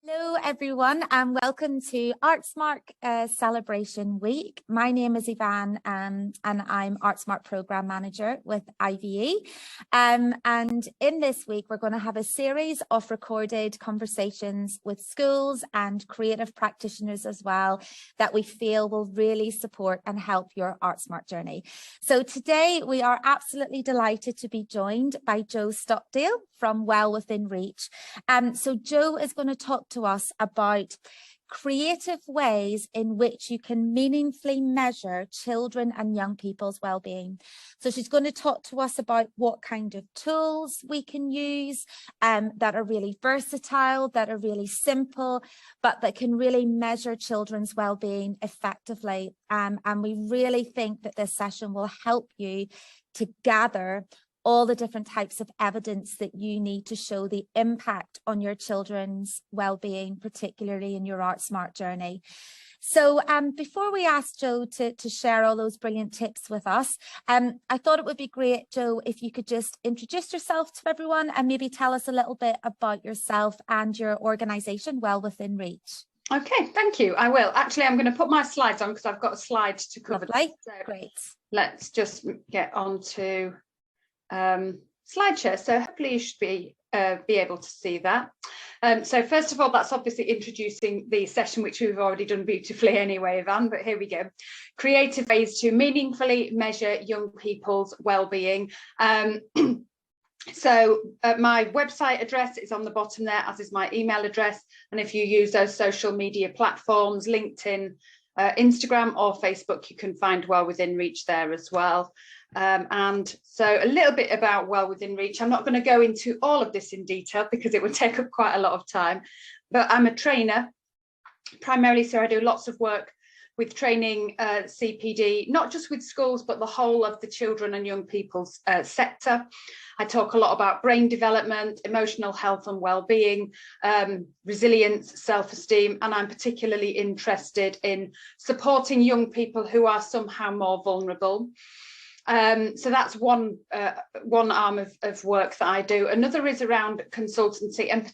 Hello everyone and welcome to Artsmark Celebration Week. My name is Yvonne and I'm Artsmark Programme Manager with IVE. And in this week we're going to have a series of recorded conversations with schools and creative practitioners as well that we feel will really support and help your Artsmark journey. So today we are absolutely delighted to be joined by Jo Stockdale from Within Reach. So Jo is going to talk to us about creative ways in which you can meaningfully measure children and young people's well-being. So she's going to talk to us about what kind of tools we can use that are really versatile, that are really simple, but that can really measure children's well-being effectively. And we really think that this session will help you to gather all the different types of evidence that you need to show the impact on your children's well-being, particularly in your Artsmark journey. So before we ask Jo to share all those brilliant tips with us, I thought it would be great, Jo, if you could just introduce yourself to everyone and maybe tell us a little bit about yourself and your organisation, Within Reach. Okay, thank you. I will. Actually, I'm going to put my slides on because I've got a slide to cover. Lovely. So great. Let's just get on to slideshare. So hopefully you should be able to see that. So first of all, that's obviously introducing the session, which we've already done beautifully anyway, Yvonne, but here we go. Creative ways to meaningfully measure young people's well-being. So my website address is on the bottom there, as is my email address. And if you use those social media platforms, LinkedIn, Instagram or Facebook, you can find Within Reach there as well. And so a little bit about Within Reach. I'm not going to go into all of this in detail because it would take up quite a lot of time, but I'm a trainer primarily, so I do lots of work with training CPD, not just with schools, but the whole of the children and young people's sector. I talk a lot about brain development, emotional health and well-being, resilience, self-esteem, and I'm particularly interested in supporting young people who are somehow more vulnerable. So that's one arm of work that I do. Another is around consultancy and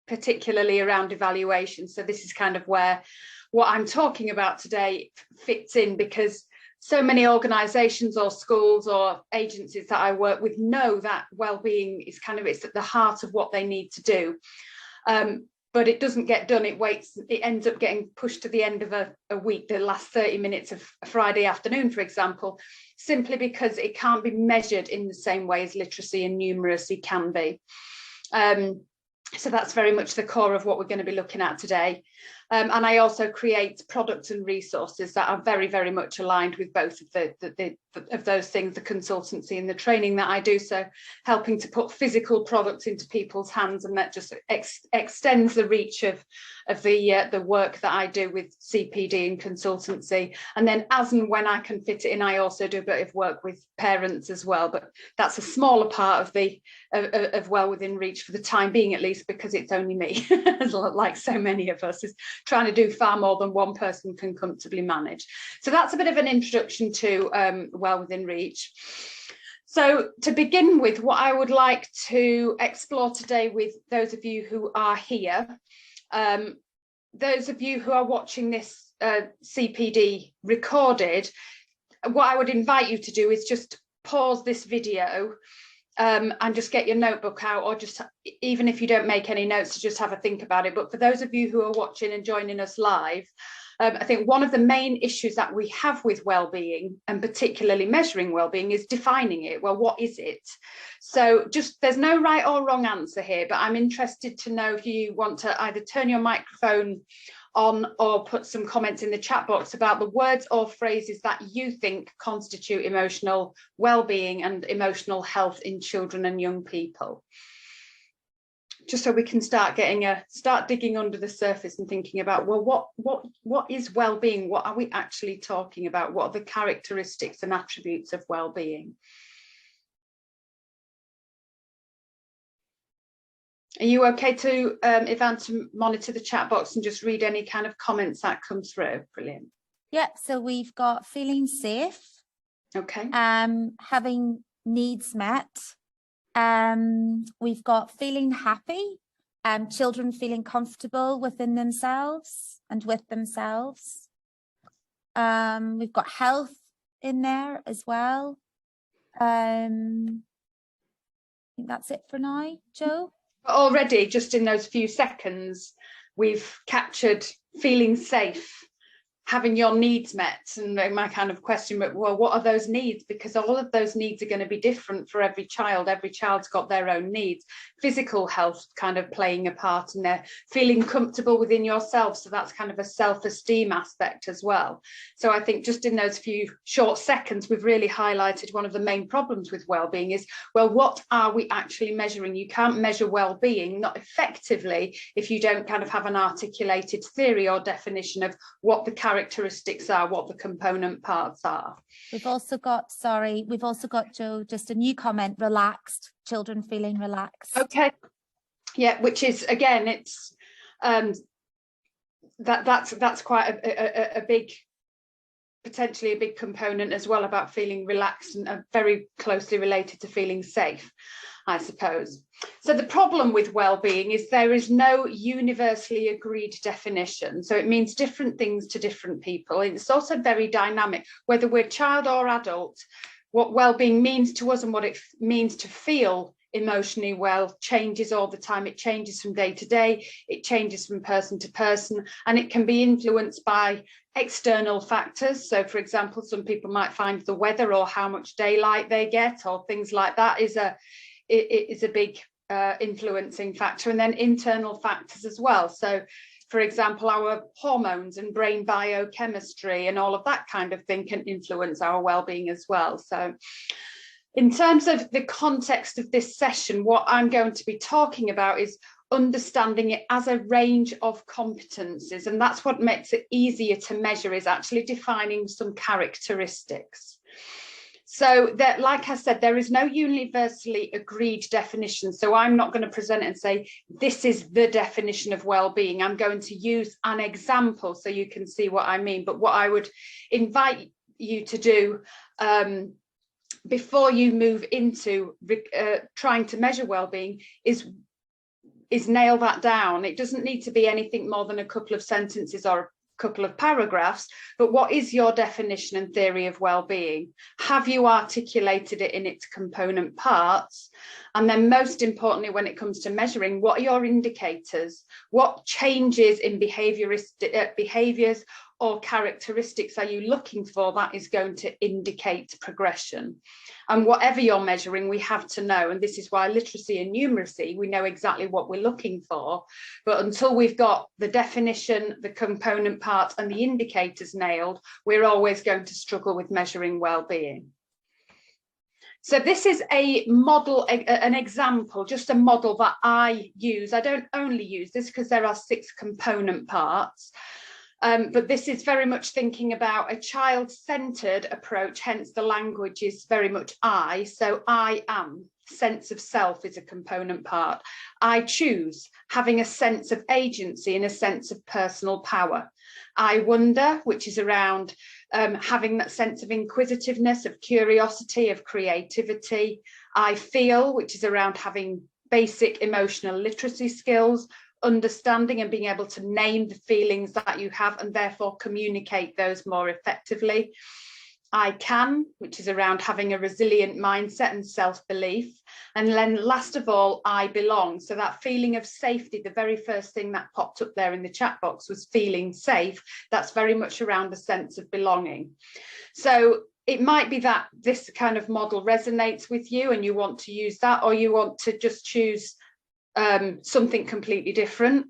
particularly around evaluation. So this is kind of where what I'm talking about today fits in, because so many organisations or schools or agencies that I work with know that well-being is it's at the heart of what they need to do. But it doesn't get done. It ends up getting pushed to the end of a week, the last 30 minutes of a Friday afternoon, for example, simply because it can't be measured in the same way as literacy and numeracy can be. So that's very much the core of what we're going to be looking at today. And I also create products and resources that are very, very much aligned with both of those things, the consultancy and the training that I do. So helping to put physical products into people's hands, and that just extends the reach of the work that I do with CPD and consultancy. And then as and when I can fit it in, I also do a bit of work with parents as well. But that's a smaller part of Within Reach for the time being, at least, because it's only me, like so many of us, is trying to do far more than one person can comfortably manage. So that's a bit of an introduction to Within Reach. So to begin with, what I would like to explore today with those of you who are here, those of you who are watching this CPD recorded, what I would invite you to do is just pause this video and just get your notebook out, or just, even if you don't make any notes, to just have a think about it. But for those of you who are watching and joining us live, I think one of the main issues that we have with well-being, and particularly measuring well-being, is defining it. Well, what is it? So there's no right or wrong answer here, but I'm interested to know if you want to either turn your microphone on or put some comments in the chat box about the words or phrases that you think constitute emotional well-being and emotional health in children and young people. Just so we can start digging under the surface and thinking about, well, what is well-being? What are we actually talking about? What are the characteristics and attributes of well-being? Are you okay to, Yvonne, to monitor the chat box and just read any kind of comments that come through? Brilliant. Yeah, so we've got feeling safe. Okay. Having needs met. We've got feeling happy, children feeling comfortable within themselves and with themselves. We've got health in there as well. I think that's it for now, Jo. Already, just in those few seconds, we've captured feeling safe, having your needs met. And my kind of question, but well, what are those needs? Because all of those needs are going to be different for every child. Every child's got their own needs. Physical health kind of playing a part in there, feeling comfortable within yourself. So that's kind of a self-esteem aspect as well. So I think just in those few short seconds, we've really highlighted one of the main problems with wellbeing is, well, what are we actually measuring? You can't measure wellbeing, not effectively, if you don't kind of have an articulated theory or definition of what the characteristics are, what the component parts are. We've also got, Jo, just a new comment, relaxed, children feeling relaxed. Okay. Yeah, which is, again, it's that's quite a big, potentially a big component as well, about feeling relaxed, and very closely related to feeling safe, I suppose. So the problem with well-being is there is no universally agreed definition. So it means different things to different people. It's also very dynamic, whether we're child or adult. What well-being means to us and what it means to feel emotionally well changes all the time. It changes from day to day, it changes from person to person, and it can be influenced by external factors. So for example, some people might find the weather or how much daylight they get or things like that is a big influencing factor, and then internal factors as well. So for example, our hormones and brain biochemistry and all of that kind of thing can influence our well-being as well. So in terms of the context of this session, what I'm going to be talking about is understanding it as a range of competencies, and that's what makes it easier to measure, is actually defining some characteristics. So that, like I said, there is no universally agreed definition. So I'm not going to present it and say, this is the definition of well-being. I'm going to use an example so you can see what I mean. But what I would invite you to do before you move into trying to measure well-being is nail that down. It doesn't need to be anything more than a couple of sentences or a couple of paragraphs, but what is your definition and theory of well-being? Have you articulated it in its component parts? And then most importantly, when it comes to measuring, what are your indicators? What changes in behaviours or characteristics are you looking for that is going to indicate progression? And whatever you're measuring, we have to know, and this is why literacy and numeracy, we know exactly what we're looking for, but until we've got the definition, the component parts and the indicators nailed, we're always going to struggle with measuring well-being. So this is a model, an example, just a model that I use. I don't only use this because there are 6 component parts. But this is very much thinking about a child-centered approach, hence the language is very much I. So I am, sense of self is a component part. I choose, having a sense of agency and a sense of personal power. I wonder, which is around having that sense of inquisitiveness, of curiosity, of creativity. I feel, which is around having basic emotional literacy skills, understanding and being able to name the feelings that you have and therefore communicate those more effectively. I can, which is around having a resilient mindset and self-belief. And then last of all, I belong. So that feeling of safety, the very first thing that popped up there in the chat box was feeling safe. That's very much around a sense of belonging. So it might be that this kind of model resonates with you and you want to use that, or you want to just choose something completely different,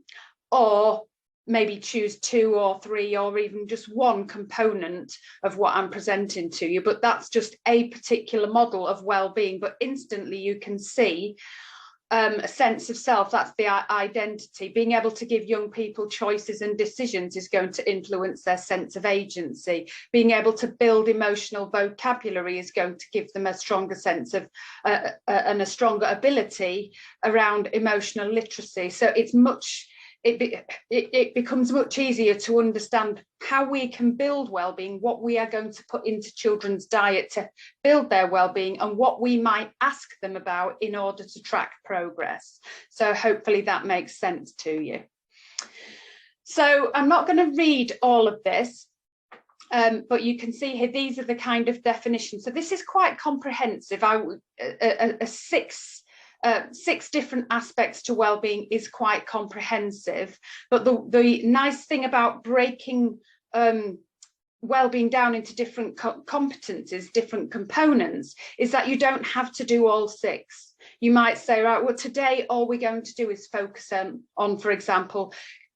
or maybe choose 2 or 3 or even just one component of what I'm presenting to you. But that's just a particular model of well-being, but instantly you can see a sense of self. That's the identity. Being able to give young people choices and decisions is going to influence their sense of agency. Being able to build emotional vocabulary is going to give them a stronger sense of and a stronger ability around emotional literacy. So it's much it becomes much easier to understand how we can build well-being, what we are going to put into children's diet to build their well-being, and what we might ask them about in order to track progress. So hopefully that makes sense to you. So I'm not going to read all of this, but you can see here, these are the kind of definitions. So this is quite comprehensive. Six different aspects to well-being is quite comprehensive, but the nice thing about breaking well-being down into different competencies, different components, is that you don't have to do all six. You might say, right, well, today all we're going to do is focus on, for example,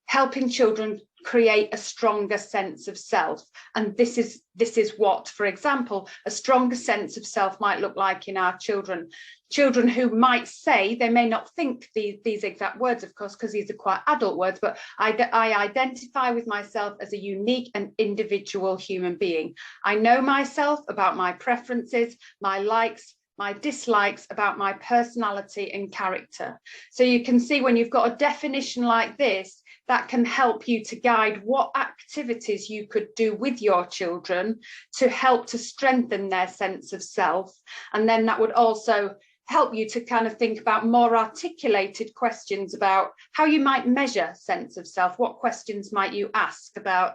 helping children create a stronger sense of self. And this is what, for example, a stronger sense of self might look like in our children. Children who might say, they may not think these exact words, of course, because these are quite adult words, but I identify with myself as a unique and individual human being. I know myself, about my preferences, my likes, my dislikes, about my personality and character. So you can see when you've got a definition like this, that can help you to guide what activities you could do with your children to help to strengthen their sense of self. And then that would also help you to kind of think about more articulated questions about how you might measure sense of self. What questions might you ask about,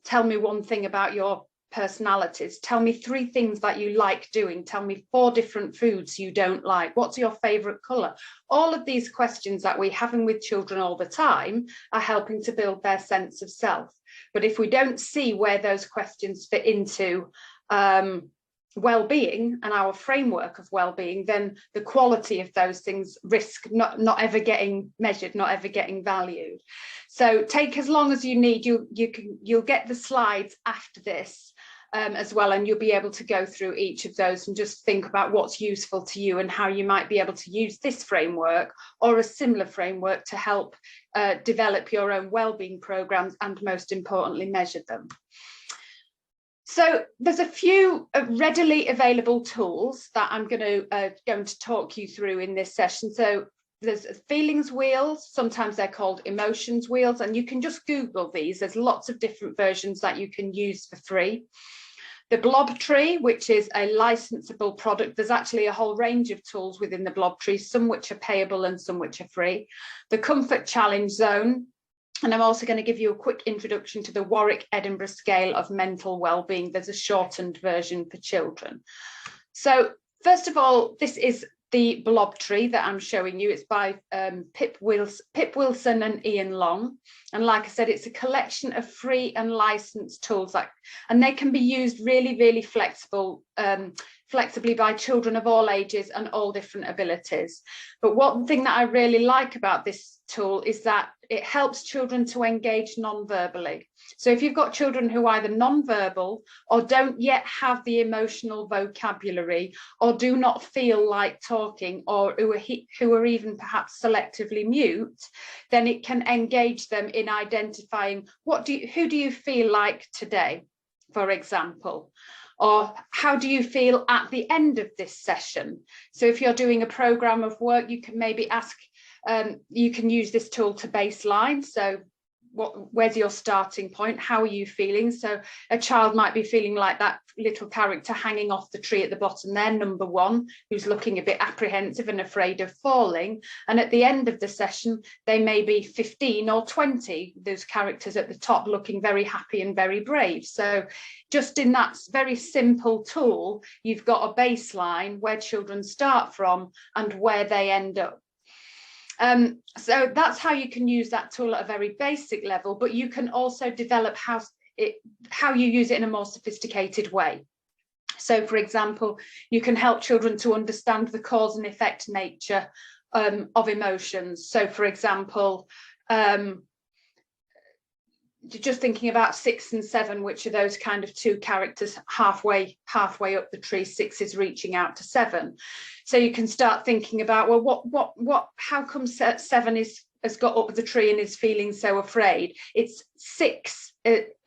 tell me one thing about your personalities, tell me 3 things that you like doing, tell me 4 different foods you don't like, what's your favorite color? All of these questions that we're having with children all the time are helping to build their sense of self. But if we don't see where those questions fit into well-being and our framework of well-being, then the quality of those things risk not ever getting measured, not ever getting valued. So take as long as you need. You'll get the slides after this as well, and you'll be able to go through each of those and just think about what's useful to you and how you might be able to use this framework or a similar framework to help develop your own well-being programs and, most importantly, measure them. So there's a few readily available tools that I'm going to talk you through in this session. So there's feelings wheels, sometimes they're called emotions wheels, and you can just Google these. There's lots of different versions that you can use for free. The blob tree, which is a licensable product. There's actually a whole range of tools within the blob tree, some which are payable and some which are free. The comfort challenge zone. And I'm also going to give you a quick introduction to the Warwick Edinburgh scale of mental well-being. There's a shortened version for children. So first of all, this is the blob tree that I'm showing you. It's by Pip Wilson and Ian Long. And like I said, it's a collection of free and licensed tools, and they can be used really, really flexibly by children of all ages and all different abilities. But one thing that I really like about this tool is that it helps children to engage non-verbally. So if you've got children who are either non-verbal or don't yet have the emotional vocabulary or do not feel like talking, or who are even perhaps selectively mute, then it can engage them in identifying who do you feel like today, for example. Or how do you feel at the end of this session? So if you're doing a program of work, you can maybe ask, you can use this tool to baseline. So where's your starting point? How are you feeling? So a child might be feeling like that little character hanging off the tree at the bottom there, number 1, who's looking a bit apprehensive and afraid of falling. And at the end of the session, they may be 15 or 20, those characters at the top looking very happy and very brave. So just in that very simple tool, you've got a baseline where children start from and where they end up. So that's how you can use that tool at a very basic level, but you can also develop how you use it in a more sophisticated way. So, for example, you can help children to understand the cause and effect nature of emotions. So, for example, just thinking about 6 and 7, which are those kind of 2 characters halfway up the tree. 6 is reaching out to 7. So you can start thinking about, well, how come 7 is has got up the tree and is feeling so afraid. It's 6.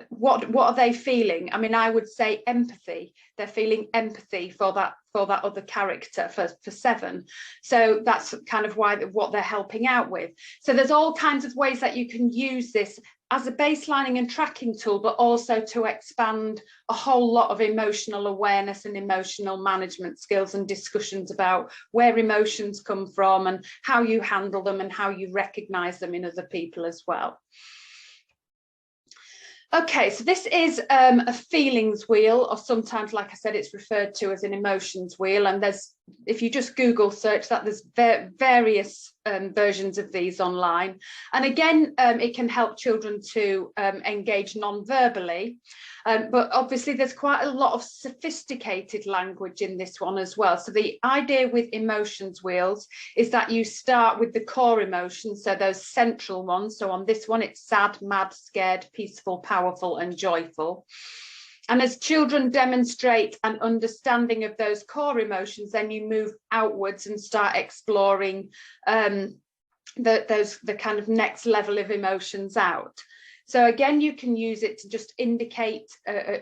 What are they feeling? I mean, I would say empathy. They're feeling empathy for that other character for 7. So that's kind of what they're helping out with. So there's all kinds of ways that you can use this as a baselining and tracking tool, but also to expand a whole lot of emotional awareness and emotional management skills and discussions about where emotions come from and how you handle them and how you recognize them in other people as well. Okay, so this is a feelings wheel, or sometimes, like I said, it's referred to as an emotions wheel. And there's, if you just Google search that, there's various versions of these online. And again, it can help children to engage non-verbally. But obviously, there's quite a lot of sophisticated language in this one as well. So the idea with emotions wheels is that you start with the core emotions, so those central ones. So on this one, it's sad, mad, scared, peaceful, powerful, and joyful. And as children demonstrate an understanding of those core emotions, then you move outwards and start exploring the kind of next level of emotions out. So again, you can use it to just indicate,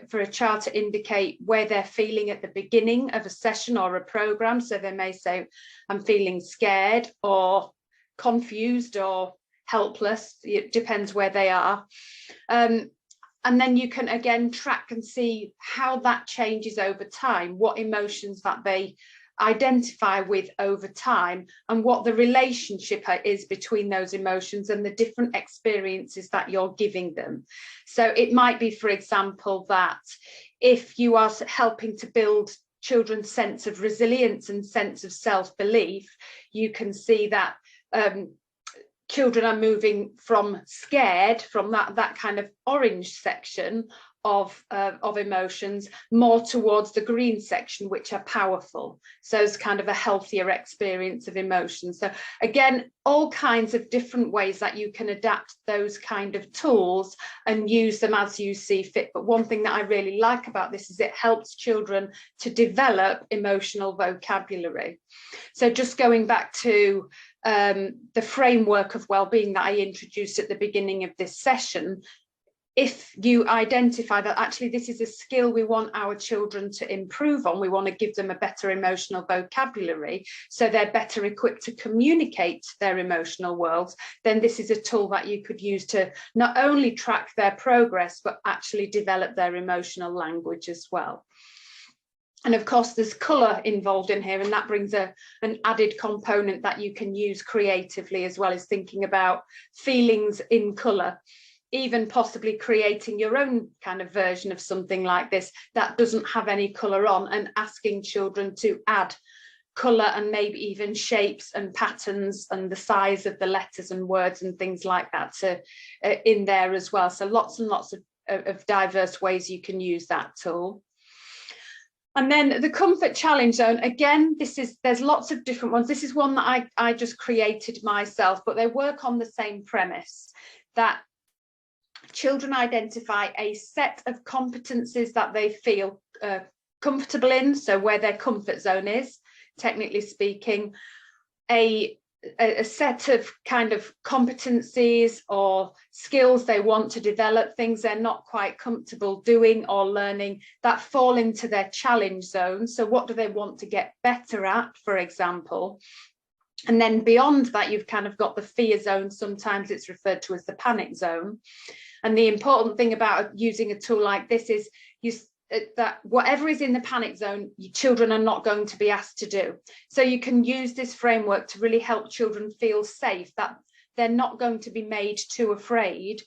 for a child to indicate where they're feeling at the beginning of a session or a program. So they may say, I'm feeling scared or confused or helpless. It depends where they are. And then you can again track and see how that changes over time, what emotions that they identify with over time, and what the relationship is between those emotions and the different experiences that you're giving them. So it might be, for example, that if you are helping to build children's sense of resilience and sense of self-belief, you can see that children are moving from scared, from that kind of orange section of emotions, more towards the green section, which are powerful. So it's kind of a healthier experience of emotions. So again, all kinds of different ways that you can adapt those kind of tools and use them as you see fit. But one thing that I really like about this is it helps children to develop emotional vocabulary. So just going back to the framework of wellbeing that I introduced at the beginning of this session, if you identify that actually this is a skill we want our children to improve on, we want to give them a better emotional vocabulary so they're better equipped to communicate their emotional worlds, then this is a tool that you could use to not only track their progress, but actually develop their emotional language as well. And of course, there's colour involved in here, and that brings an added component that you can use creatively, as well as thinking about feelings in colour. Even possibly creating your own kind of version of something like this that doesn't have any colour on, and asking children to add colour and maybe even shapes and patterns and the size of the letters and words and things like that in there as well. So lots and lots of diverse ways you can use that tool. And then the comfort challenge zone, again, there's lots of different ones. This is one that I just created myself, but they work on the same premise, that children identify a set of competencies that they feel comfortable in, so where their comfort zone is, technically speaking, a set of kind of competencies or skills they want to develop, things they're not quite comfortable doing or learning that fall into their challenge zone. So what do they want to get better at, for example? And then beyond that, you've kind of got the fear zone. Sometimes it's referred to as the panic zone. And the important thing about using a tool like this is that whatever is in the panic zone, your children are not going to be asked to do. So you can use this framework to really help children feel safe, that they're not going to be made too afraid.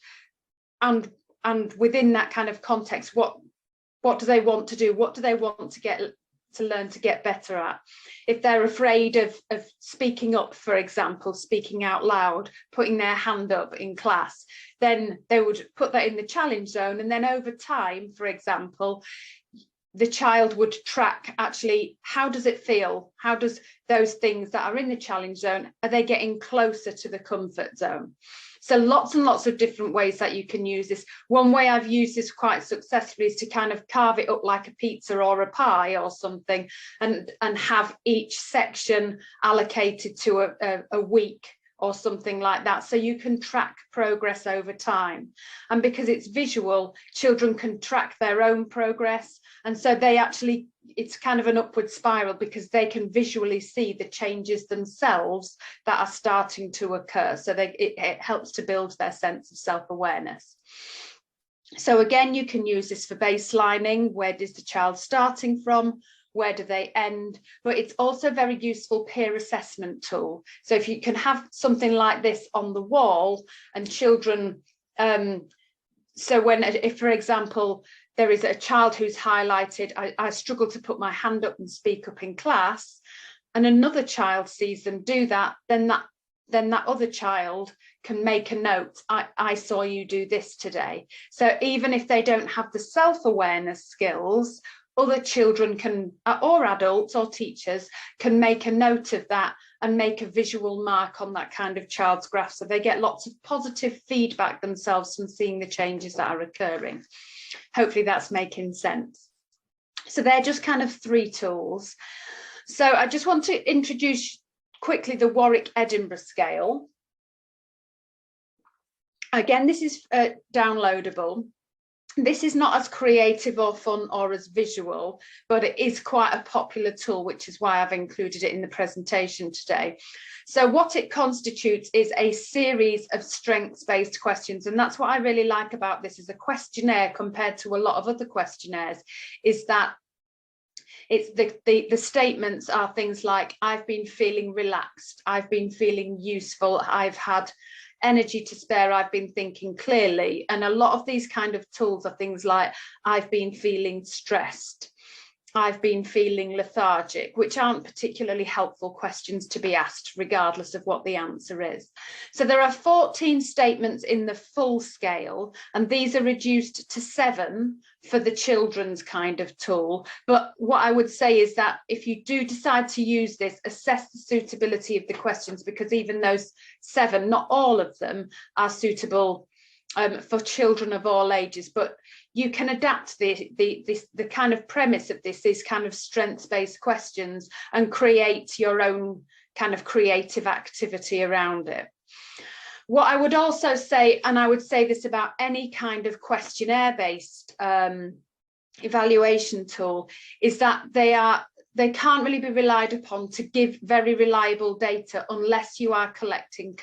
And within that kind of context, what do they want to do? What do they want to learn to get better at? If they're afraid of speaking up, for example, speaking out loud, putting their hand up in class, then they would put that in the challenge zone. And then over time, for example, the child would track, actually, how does it feel? How does those things that are in the challenge zone, are they getting closer to the comfort zone? So lots and lots of different ways that you can use this. One way I've used this quite successfully is to kind of carve it up like a pizza or a pie or something, and have each section allocated to a week or something like that, so you can track progress over time. And because it's visual, children can track their own progress, and so it's kind of an upward spiral because they can visually see the changes themselves that are starting to occur. So it helps to build their sense of self-awareness. So again, you can use this for baselining. Where is the child starting from? Where do they end? But it's also a very useful peer assessment tool. So if you can have something like this on the wall, and children, if for example, there is a child who's highlighted, I struggle to put my hand up and speak up in class, and another child sees them do that, then that other child can make a note, I saw you do this today. So even if they don't have the self-awareness skills, other children can, or adults or teachers, can make a note of that and make a visual mark on that kind of child's graph. So they get lots of positive feedback themselves from seeing the changes that are occurring. Hopefully that's making sense. So they're just kind of 3 tools. So I just want to introduce quickly the Warwick-Edinburgh scale. Again, this is downloadable. This is not as creative or fun or as visual, but it is quite a popular tool, which is why I've included it in the presentation today. So what it constitutes is a series of strengths-based questions. And that's what I really like about this as a questionnaire compared to a lot of other questionnaires, is that it's the statements are things like, I've been feeling relaxed, I've been feeling useful, I've had energy to spare, I've been thinking clearly. And a lot of these kind of tools are things like, I've been feeling stressed, I've been feeling lethargic, which aren't particularly helpful questions to be asked, regardless of what the answer is. So there are 14 statements in the full scale, and these are reduced to 7 for the children's kind of tool. But what I would say is that if you do decide to use this, assess the suitability of the questions, because even those 7, not all of them are suitable for children of all ages, but you can adapt the kind of premise of these kind of strengths-based questions and create your own kind of creative activity around it. What I would also say, and I would say this about any kind of questionnaire-based evaluation tool, is that they can't really be relied upon to give very reliable data unless you are collecting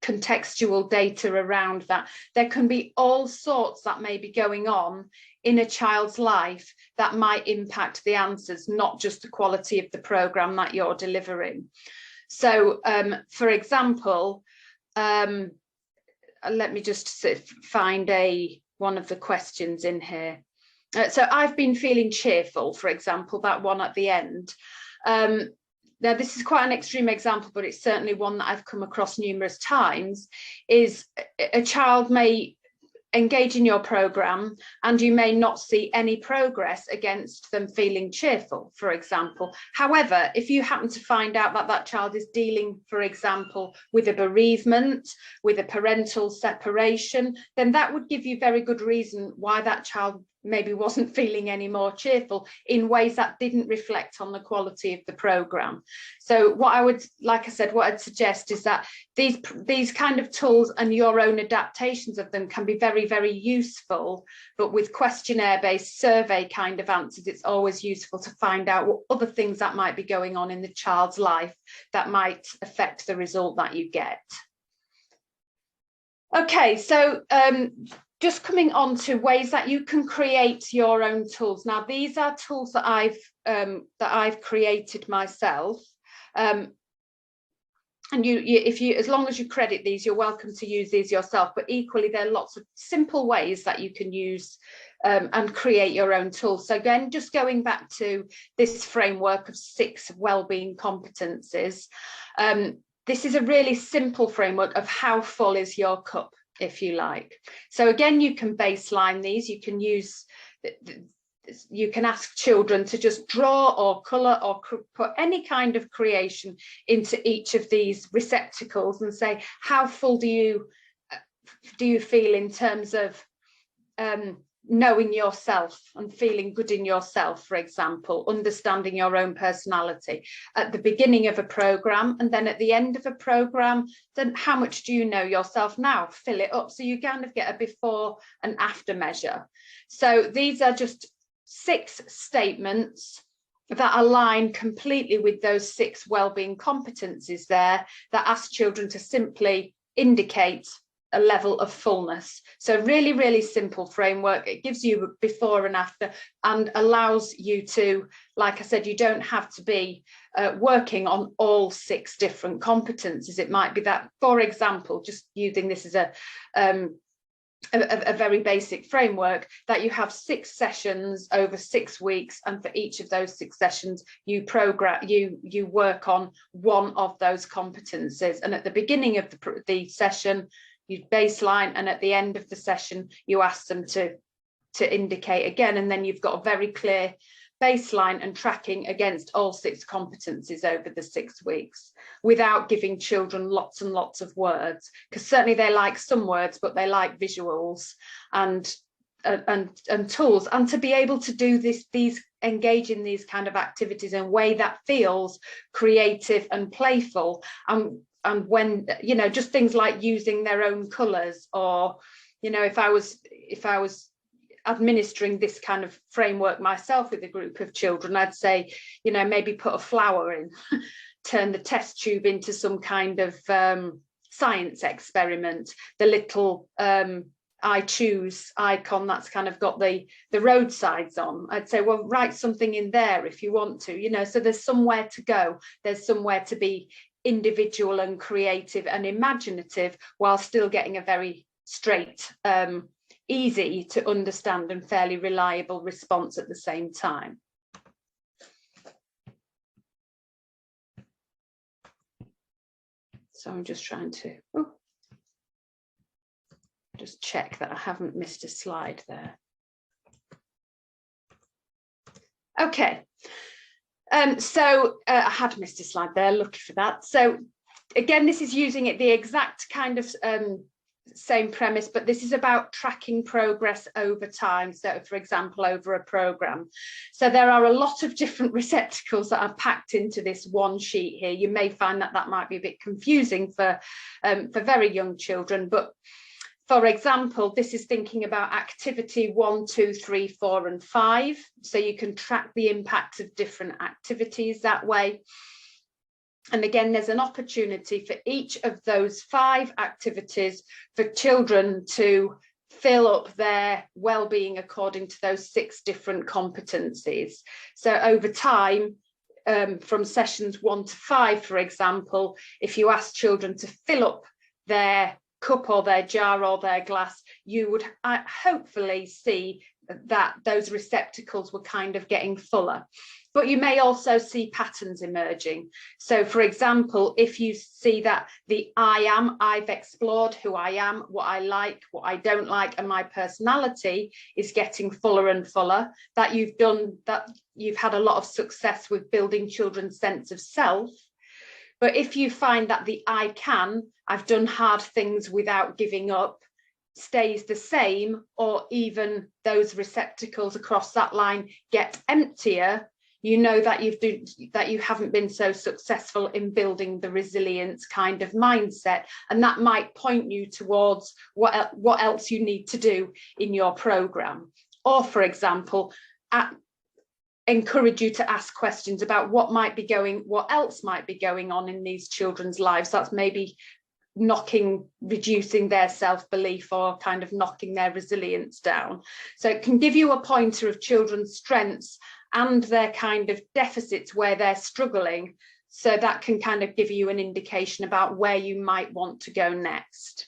contextual data around that. There can be all sorts that may be going on in a child's life that might impact the answers, not just the quality of the programme that you're delivering. So for example, let me just find one of the questions in here. So I've been feeling cheerful, for example, that one at the end. Now, this is quite an extreme example, but it's certainly one that I've come across numerous times, is a child may engage in your programme and you may not see any progress against them feeling cheerful, for example. However, if you happen to find out that that child is dealing, for example, with a bereavement, with a parental separation, then that would give you very good reason why that child maybe wasn't feeling any more cheerful in ways that didn't reflect on the quality of the programme. So what I would, like I said, what I'd suggest is that these kind of tools and your own adaptations of them can be very, very useful, but with questionnaire-based survey kind of answers, it's always useful to find out what other things that might be going on in the child's life that might affect the result that you get. Okay, so just coming on to ways that you can create your own tools. Now, these are tools that I've created myself. And as long as you credit these, you're welcome to use these yourself. But equally, there are lots of simple ways that you can use and create your own tools. So again, just going back to this framework of 6 wellbeing competencies. This is a really simple framework of how full is your cup, if you like. So again, you can baseline these. You can use, you can ask children to just draw or colour or put any kind of creation into each of these receptacles and say, how full do you feel in terms of knowing yourself and feeling good in yourself, for example, understanding your own personality at the beginning of a program, and then at the end of a program, then how much do you know yourself now? Fill it up. So you kind of get a before and after measure. So these are just 6 statements that align completely with those 6 wellbeing competencies there, that ask children to simply indicate a level of fullness. So really, really simple framework. It gives you before and after, and allows you to, like I said, you don't have to be working on all 6 different competencies. It might be that, for example, just using this as a very basic framework, that you have 6 sessions over 6 weeks, and for each of those 6 sessions you work on one of those competencies, and at the beginning of the session you baseline, and at the end of the session you ask them to indicate again, and then you've got a very clear baseline and tracking against all 6 competencies over the 6 weeks, without giving children lots and lots of words, because certainly they like some words, but they like visuals and tools, and to be able to do engage in these kind of activities in a way that feels creative and playful, and when, you know, just things like using their own colours, or, you know, if I was administering this kind of framework myself with a group of children, I'd say, you know, maybe put a flower in, turn the test tube into some kind of science experiment, the little I choose icon that's kind of got the roadsides on. I'd say, well, write something in there if you want to, you know, so there's somewhere to go, there's somewhere to be individual and creative and imaginative, while still getting a very straight, easy to understand and fairly reliable response at the same time. So I'm just trying to just check that I haven't missed a slide there. Okay. So I had missed a slide there, lucky for that. So again, this is using it the exact kind of same premise, but this is about tracking progress over time. So for example, over a program. So there are a lot of different receptacles that are packed into this one sheet here. You may find that that might be a bit confusing for very young children, but for example, this is thinking about activity 1, 2, 3, 4, and 5. So you can track the impacts of different activities that way. And again, there's an opportunity for each of those 5 activities for children to fill up their well-being according to those 6 different competencies. So over time, from sessions 1 to 5, for example, if you ask children to fill up their cup or their jar or their glass, you would hopefully see that those receptacles were kind of getting fuller. But you may also see patterns emerging. So for example, if you see that the I've explored who I am, what I like, what I don't like, and my personality is getting fuller and fuller, that you've had a lot of success with building children's sense of self. But if you find that the I've done hard things without giving up, stays the same, or even those receptacles across that line get emptier, you know that you haven't been so successful in building the resilience kind of mindset, and that might point you towards what else you need to do in your program. Or for example, encourage you to ask questions about what else might be going on in these children's lives that's maybe reducing their self-belief or kind of knocking their resilience down. So it can give you a pointer of children's strengths and their kind of deficits where they're struggling. So that can kind of give you an indication about where you might want to go next.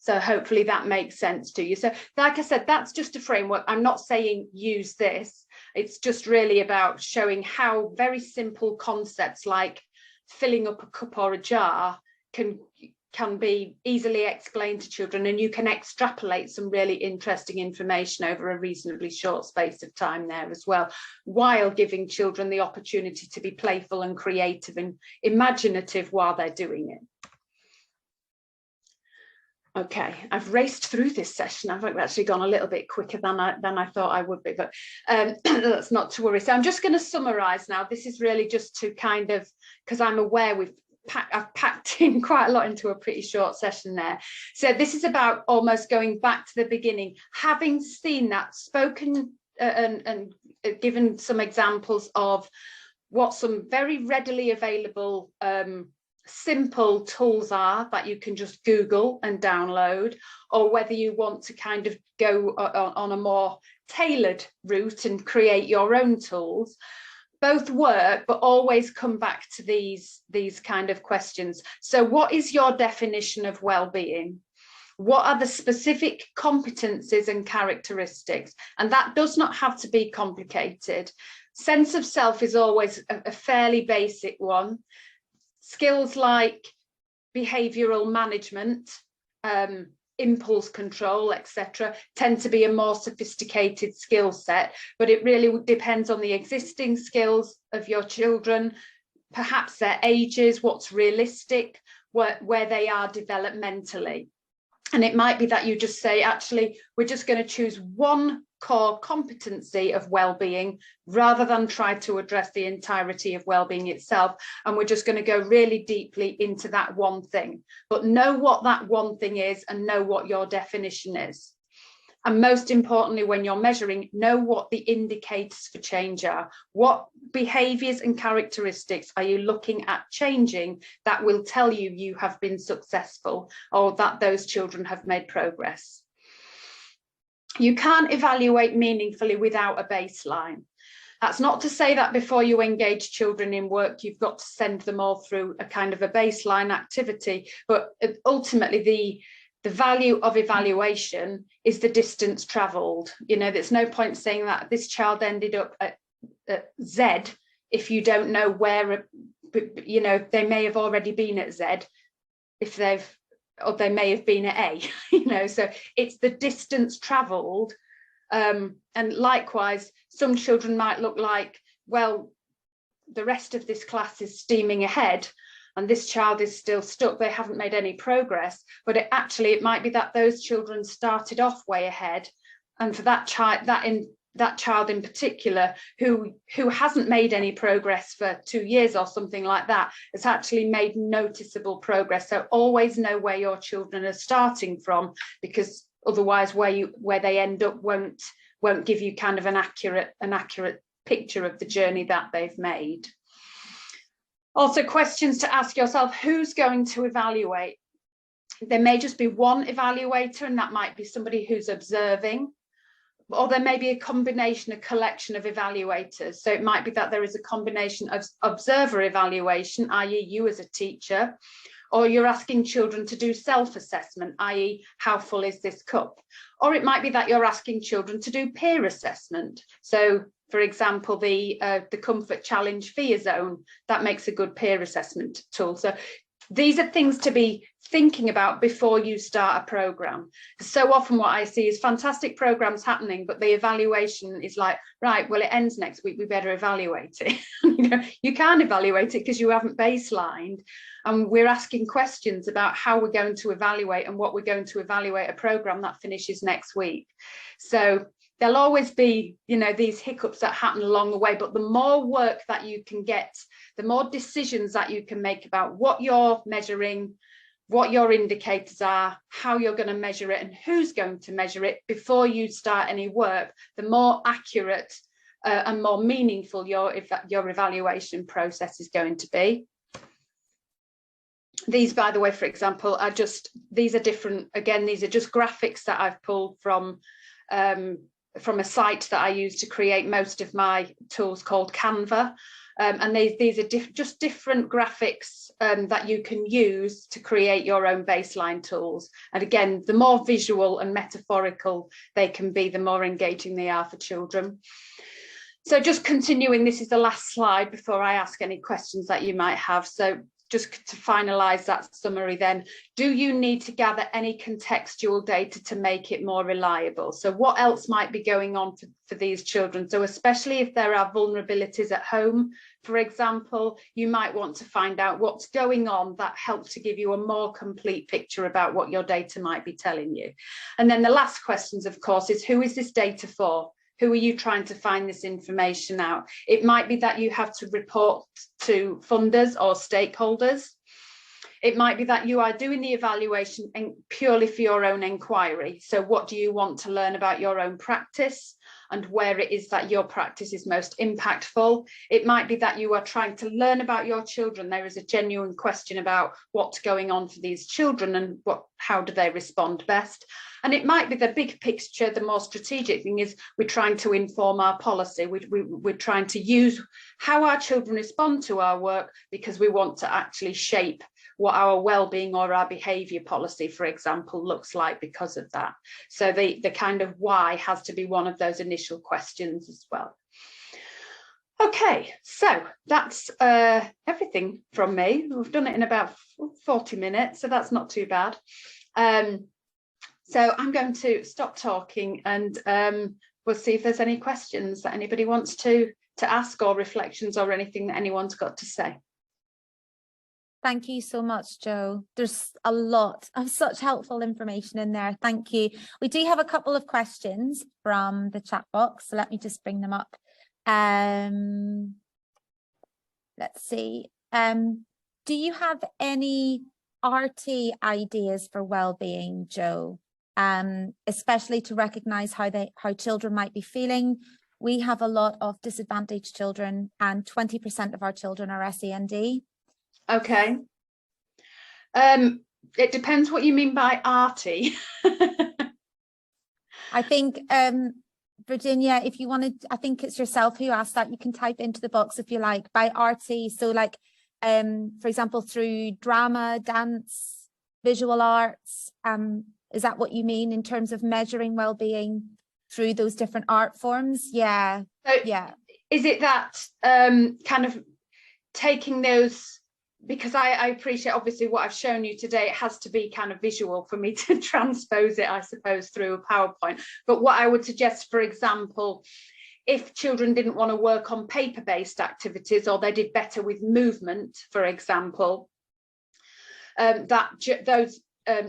So hopefully that makes sense to you. So like I said, that's just a framework. I'm not saying use this. It's just really about showing how very simple concepts like filling up a cup or a jar can be easily explained to children, and you can extrapolate some really interesting information over a reasonably short space of time there as well, while giving children the opportunity to be playful and creative and imaginative while they're doing it. Okay, I've raced through this session. I've actually gone a little bit quicker than I thought I would be, but that's not to worry. So I'm just going to summarize now. This is really just to kind of, because I'm aware I've packed in quite a lot into a pretty short session there. So this is about almost going back to the beginning, having seen that, spoken and given some examples of what some very readily available simple tools are that you can just Google and download, or whether you want to kind of go on a more tailored route and create your own tools. Both work, but always come back to these kind of questions. So what is your definition of well-being? What are the specific competencies and characteristics? And that does not have to be complicated. Sense of self is always a fairly basic one. Skills like behavioural management, impulse control, etc., tend to be a more sophisticated skill set, but it really depends on the existing skills of your children, perhaps their ages, what's realistic, where they are developmentally. And it might be that you just say, actually, we're just going to choose one core competency of well-being rather than try to address the entirety of well-being itself. And we're just going to go really deeply into that one thing, but know what that one thing is and know what your definition is. And most importantly, when you're measuring, know what the indicators for change are. What behaviours and characteristics are you looking at changing that will tell you you have been successful or that those children have made progress? You can't evaluate meaningfully without a baseline. That's not to say that before you engage children in work, you've got to send them all through a kind of a baseline activity, but ultimately the value of evaluation is the distance travelled. You know, there's no point saying that this child ended up at Z if you don't know where, you know, they may have already been at Z or they may have been at A, you know, so it's the distance travelled. And likewise, some children might look like, well, the rest of this class is steaming ahead and this child is still stuck, they haven't made any progress, but it might be that those children started off way ahead, and for that child in particular who hasn't made any progress for 2 years or something like that, has actually made noticeable progress. So always know where your children are starting from, because otherwise where they end up won't give you kind of an accurate picture of the journey that they've made. Also, questions to ask yourself: who's going to evaluate? There may just be one evaluator, and that might be somebody who's observing, or there may be a collection of evaluators. So it might be that there is a combination of observer evaluation, i.e. you as a teacher, or you're asking children to do self-assessment, i.e. how full is this cup? Or it might be that you're asking children to do peer assessment. So, for example, the comfort challenge fear zone, that makes a good peer assessment tool. So these are things to be thinking about before you start a program. So often what I see is fantastic programs happening, but the evaluation is like, right, well, it ends next week, we better evaluate it. You know, you can't evaluate it because you haven't baselined. And we're asking questions about how we're going to evaluate and what we're going to evaluate a program that finishes next week. So there'll always be, you know, these hiccups that happen along the way, but the more work that you can get, the more decisions that you can make about what you're measuring, what your indicators are, how you're going to measure it, and who's going to measure it before you start any work, the more accurate and more meaningful your evaluation process is going to be. These, by the way, for example, these are different. Again, these are just graphics that I've pulled from a site that I use to create most of my tools called Canva. And these are just different graphics that you can use to create your own baseline tools. And again, the more visual and metaphorical they can be, the more engaging they are for children. So just continuing, this is the last slide before I ask any questions that you might have. So just to finalise that summary then, do you need to gather any contextual data to make it more reliable? So what else might be going on for these children? So especially if there are vulnerabilities at home, for example, you might want to find out what's going on that helps to give you a more complete picture about what your data might be telling you. And then the last questions, of course, is who is this data for? Who are you trying to find this information out? It might be that you have to report to funders or stakeholders. It might be that you are doing the evaluation purely for your own inquiry. So what do you want to learn about your own practice and where it is that your practice is most impactful? It might be that you are trying to learn about your children. There is a genuine question about what's going on for these children and how do they respond best. And it might be the big picture, the more strategic thing is we're trying to inform our policy. We're trying to use how our children respond to our work because we want to actually shape what our well-being or our behaviour policy, for example, looks like because of that. So the kind of why has to be one of those initial questions as well. Okay, so that's everything from me. We've done it in about 40 minutes, so that's not too bad. So I'm going to stop talking and we'll see if there's any questions that anybody wants to ask or reflections or anything that anyone's got to say. Thank you so much, Jo. There's a lot of such helpful information in there. Thank you. We do have a couple of questions from the chat box, so let me just bring them up. Let's see. Do you have any arty ideas for well-being, Jo? Especially to recognise how children might be feeling. We have a lot of disadvantaged children, and 20% of our children are SEND. Okay. It depends what you mean by arty. I think, Virginia, if you wanted, I think it's yourself who asked that. You can type into the box if you like, by arty. So like, for example, through drama, dance, visual arts. Is that what you mean in terms of measuring well-being through those different art forms? Yeah. So yeah. Is it that kind of taking those, because I appreciate obviously what I've shown you today, it has to be kind of visual for me to transpose it, I suppose, through a PowerPoint. But what I would suggest, for example, if children didn't want to work on paper-based activities or they did better with movement, for example, those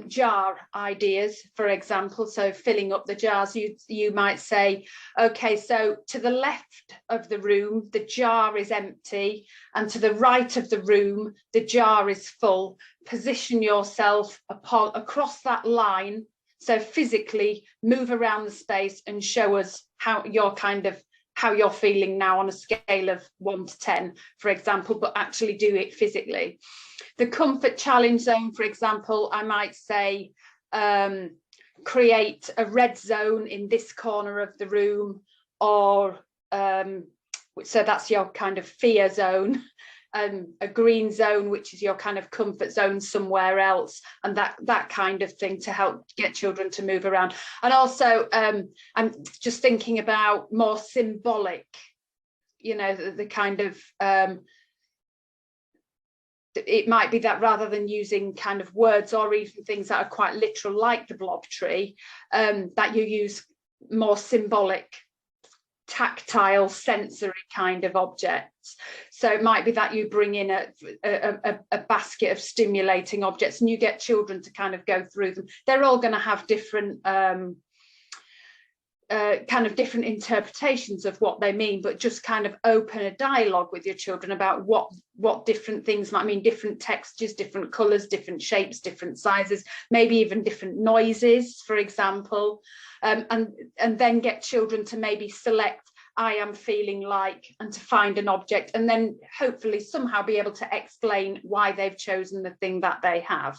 jar ideas, for example, so filling up the jars, you might say, okay, so to the left of the room the jar is empty and to the right of the room the jar is full. Position yourself across that line, so physically move around the space and show us how you're feeling now on a scale of 1 to 10, for example, but actually do it physically. The comfort challenge zone, for example, I might say create a red zone in this corner of the room, or so that's your kind of fear zone, a green zone, which is your kind of comfort zone somewhere else, and that kind of thing to help get children to move around. And also I'm just thinking about more symbolic, you know, the kind of it might be that rather than using kind of words or even things that are quite literal like the blob tree, that you use more symbolic, tactile, sensory kind of objects. So it might be that you bring in a basket of stimulating objects and you get children to kind of go through them. They're all going to have different kind of different interpretations of what they mean, but just kind of open a dialogue with your children about what different things might mean, different textures, different colours, different shapes, different sizes, maybe even different noises, for example, and then get children to maybe select I am feeling like, and to find an object, and then hopefully somehow be able to explain why they've chosen the thing that they have.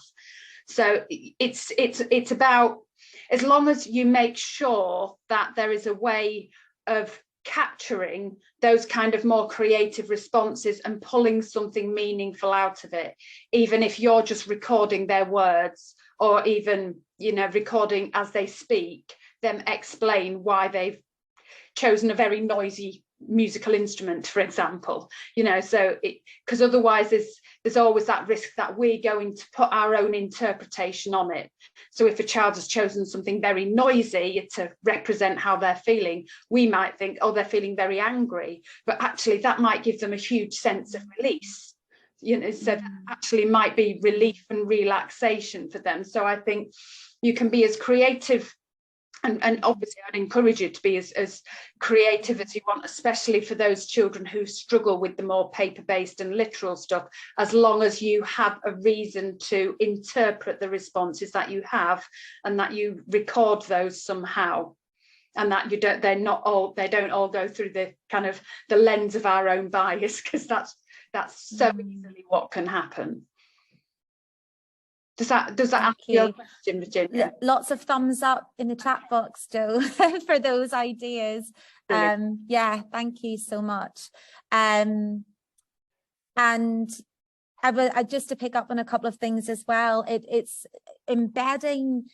So it's about, as long as you make sure that there is a way of capturing those kind of more creative responses and pulling something meaningful out of it, even if you're just recording their words, or even, you know, recording as they speak, them explain why they've chosen a very noisy musical instrument, for example, you know, so because otherwise there's always that risk that we're going to put our own interpretation on it. So if a child has chosen something very noisy to represent how they're feeling, we might think, oh, they're feeling very angry, but actually that might give them a huge sense of release, you know, so that actually might be relief and relaxation for them. So I think you can be as creative, and obviously I'd encourage you to be as creative as you want, especially for those children who struggle with the more paper-based and literal stuff, as long as you have a reason to interpret the responses that you have, and that you record those somehow, and that they don't all go through the kind of the lens of our own bias, because that's so easily what can happen. Does that answer your question, Virginia? Lots of thumbs up in the chat box, Jo, for those ideas. Yeah, thank you so much. And I just to pick up on a couple of things as well, it's embedding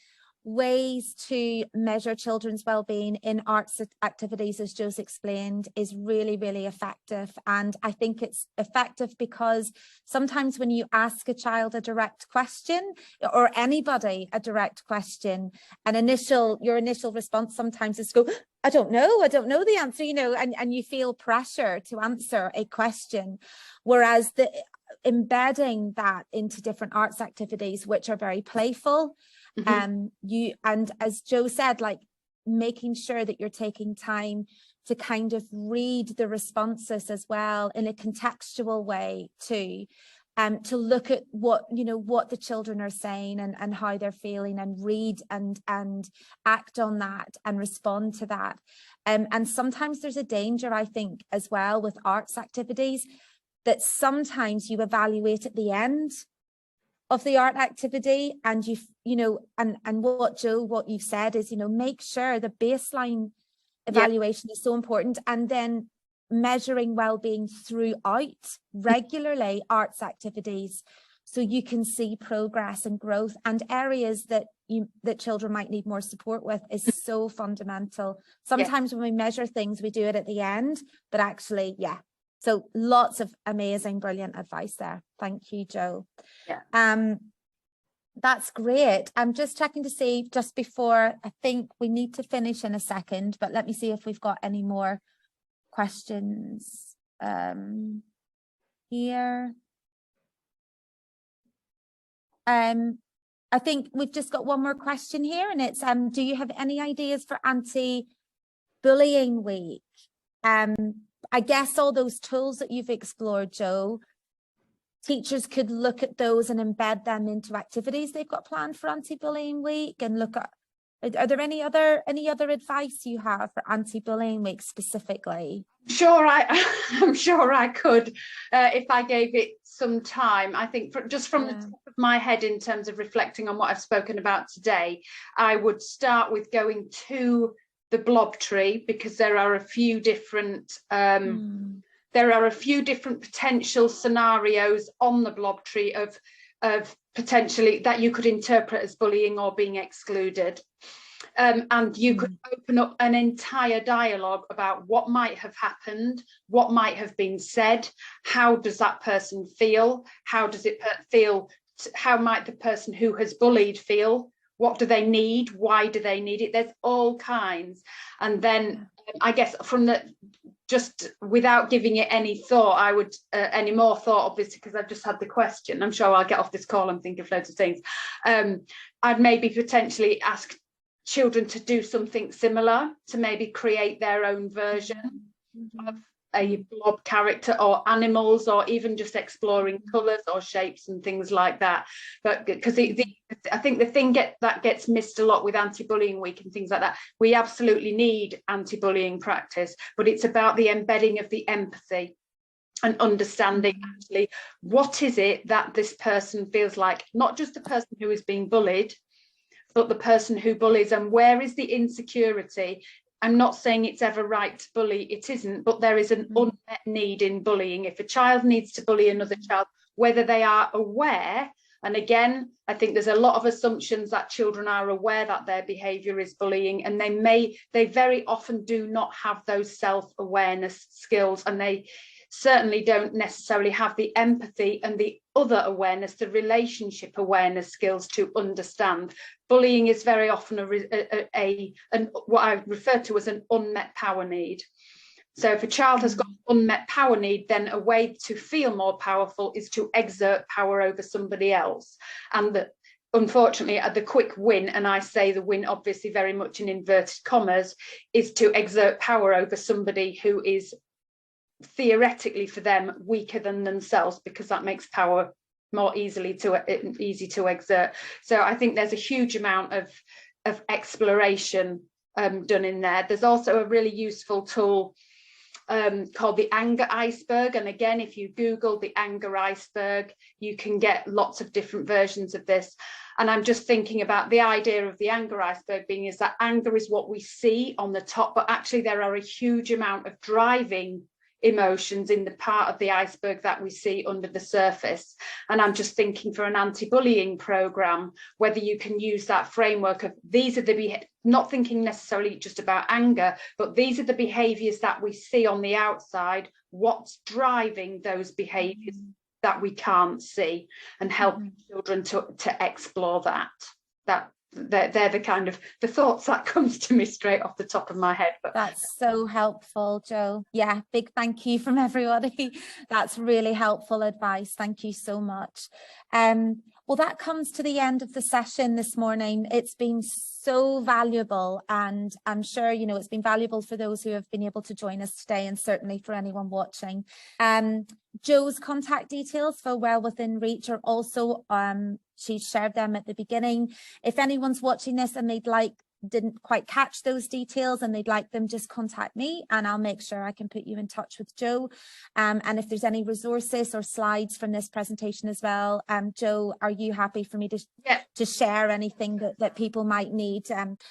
ways to measure children's well-being in arts activities, as Jo's explained, is really, really effective. And I think it's effective because sometimes when you ask a child a direct question, or anybody a direct question, your initial response sometimes is go, I don't know the answer, you know, and you feel pressure to answer a question. Whereas embedding that into different arts activities, which are very playful, and as Jo said, like making sure that you're taking time to kind of read the responses as well in a contextual way too, to look at what the children are saying and how they're feeling, and read and act on that and respond to that. And sometimes there's a danger, I think, as well with arts activities, that sometimes you evaluate at the end of the art activity, and what you've said is, make sure the baseline evaluation is so important, and then measuring well-being throughout regularly arts activities, so you can see progress and growth, and areas that children might need more support with is so fundamental. Sometimes when we measure things, we do it at the end, but actually, so lots of amazing, brilliant advice there. Thank you, Jo. That's great. I'm just checking to see just before, I think we need to finish in a second, but let me see if we've got any more questions here. I think we've just got one more question here, and it's do you have any ideas for anti-bullying week? I guess all those tools that you've explored, Jo, teachers could look at those and embed them into activities they've got planned for anti-bullying week, and look at, are there any other advice you have for anti-bullying week specifically? I'm sure I could if I gave it some time. I think just from the top of my head, in terms of reflecting on what I've spoken about today, I would start with going to the blob tree, because there are a few different potential scenarios on the blob tree of potentially that you could interpret as bullying or being excluded. And you could open up an entire dialogue about what might have happened, what might have been said, how does that person feel, how does it feel, how might the person who has bullied feel, what do they need, why do they need it? There's all kinds. And then I guess just without giving it any thought, I would any more thought, obviously, because I've just had the question. I'm sure I'll get off this call and think of loads of things. I'd maybe potentially ask children to do something similar, to maybe create their own version of a blob character, or animals, or even just exploring colours or shapes and things like that. But because I think the thing that gets missed a lot with anti-bullying week and things like that, we absolutely need anti-bullying practice, but it's about the embedding of the empathy and understanding actually what is it that this person feels like, not just the person who is being bullied, but the person who bullies, and where is the insecurity. I'm not saying it's ever right to bully, it isn't, but there is an unmet need in bullying. If a child needs to bully another child, whether they are aware And again, I think there's a lot of assumptions that children are aware that their behaviour is bullying, and they very often do not have those self-awareness skills, and they certainly don't necessarily have the empathy and the other awareness, the relationship awareness skills to understand. Bullying is very often what I refer to as an unmet power need. So if a child has got unmet power need, then a way to feel more powerful is to exert power over somebody else. And unfortunately, the quick win, and I say the win obviously very much in inverted commas, is to exert power over somebody who is theoretically for them weaker than themselves, because that makes power more easy to exert. So I think there's a huge amount of exploration done in there. There's also a really useful tool called the anger iceberg, and again, if you Google the anger iceberg, you can get lots of different versions of this. And I'm just thinking about the idea of the anger iceberg being is that anger is what we see on the top, but actually there are a huge amount of driving emotions in the part of the iceberg that we see under the surface. And I'm just thinking for an anti-bullying program, whether you can use that framework of these are not thinking necessarily just about anger, but these are the behaviors that we see on the outside, what's driving those behaviors that we can't see, and helping children to explore that. They're the kind of the thoughts that comes to me straight off the top of my head. But that's so helpful, Jo. Yeah, big thank you from everybody. That's really helpful advice. Thank you so much. Well, that comes to the end of the session this morning. It's been so valuable, and I'm sure, you know, it's been valuable for those who have been able to join us today, and certainly for anyone watching. Jo's contact details for Well Within Reach are also, she shared them at the beginning. If anyone's watching this and didn't quite catch those details and they'd like them, just contact me and I'll make sure I can put you in touch with Jo. And if there's any resources or slides from this presentation as well, Jo, are you happy for me to share anything that people might need?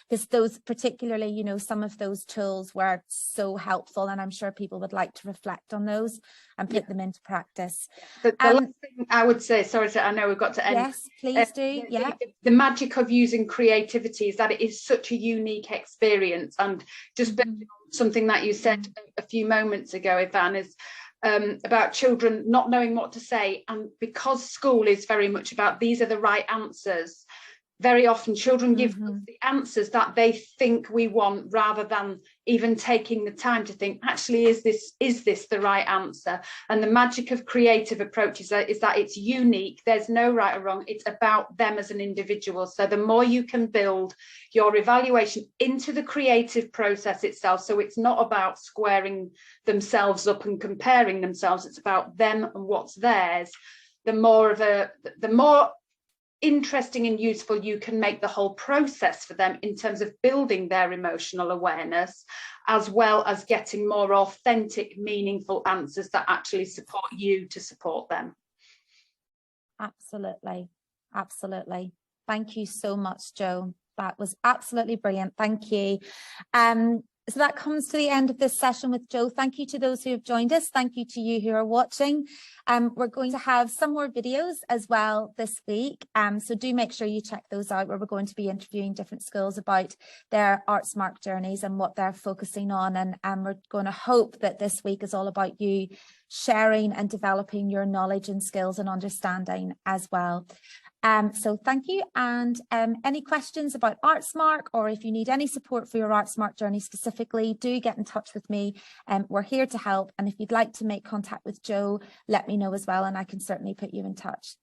Because those particularly, you know, some of those tools were so helpful, and I'm sure people would like to reflect on those and put them into practice. The last thing I would say, sorry, I know we've got to end. Yes, please do. The magic of using creativity is that it is such a unique experience. And just something that you said a few moments ago, Ivan, is about children not knowing what to say. And because school is very much about these are the right answers, very often children give us the answers that they think we want, rather than even taking the time to think, actually, is this the right answer? And the magic of creative approaches is that it's unique. There's no right or wrong. It's about them as an individual. So the more you can build your evaluation into the creative process itself, so it's not about squaring themselves up and comparing themselves, it's about them and what's theirs, the more interesting and useful you can make the whole process for them in terms of building their emotional awareness, as well as getting more authentic, meaningful answers that actually support you to support them. Absolutely. Absolutely. Thank you so much, Jo. That was absolutely brilliant. Thank you. So that comes to the end of this session with Jo. Thank you to those who have joined us. Thank you to you who are watching. We're going to have some more videos as well this week. So do make sure you check those out, where we're going to be interviewing different schools about their Artsmark journeys and what they're focusing on. And we're going to hope that this week is all about you sharing and developing your knowledge and skills and understanding as well. So thank you. And any questions about Artsmark, or if you need any support for your Artsmark journey specifically, do get in touch with me. We're here to help. And if you'd like to make contact with Jo, let me know as well, and I can certainly put you in touch.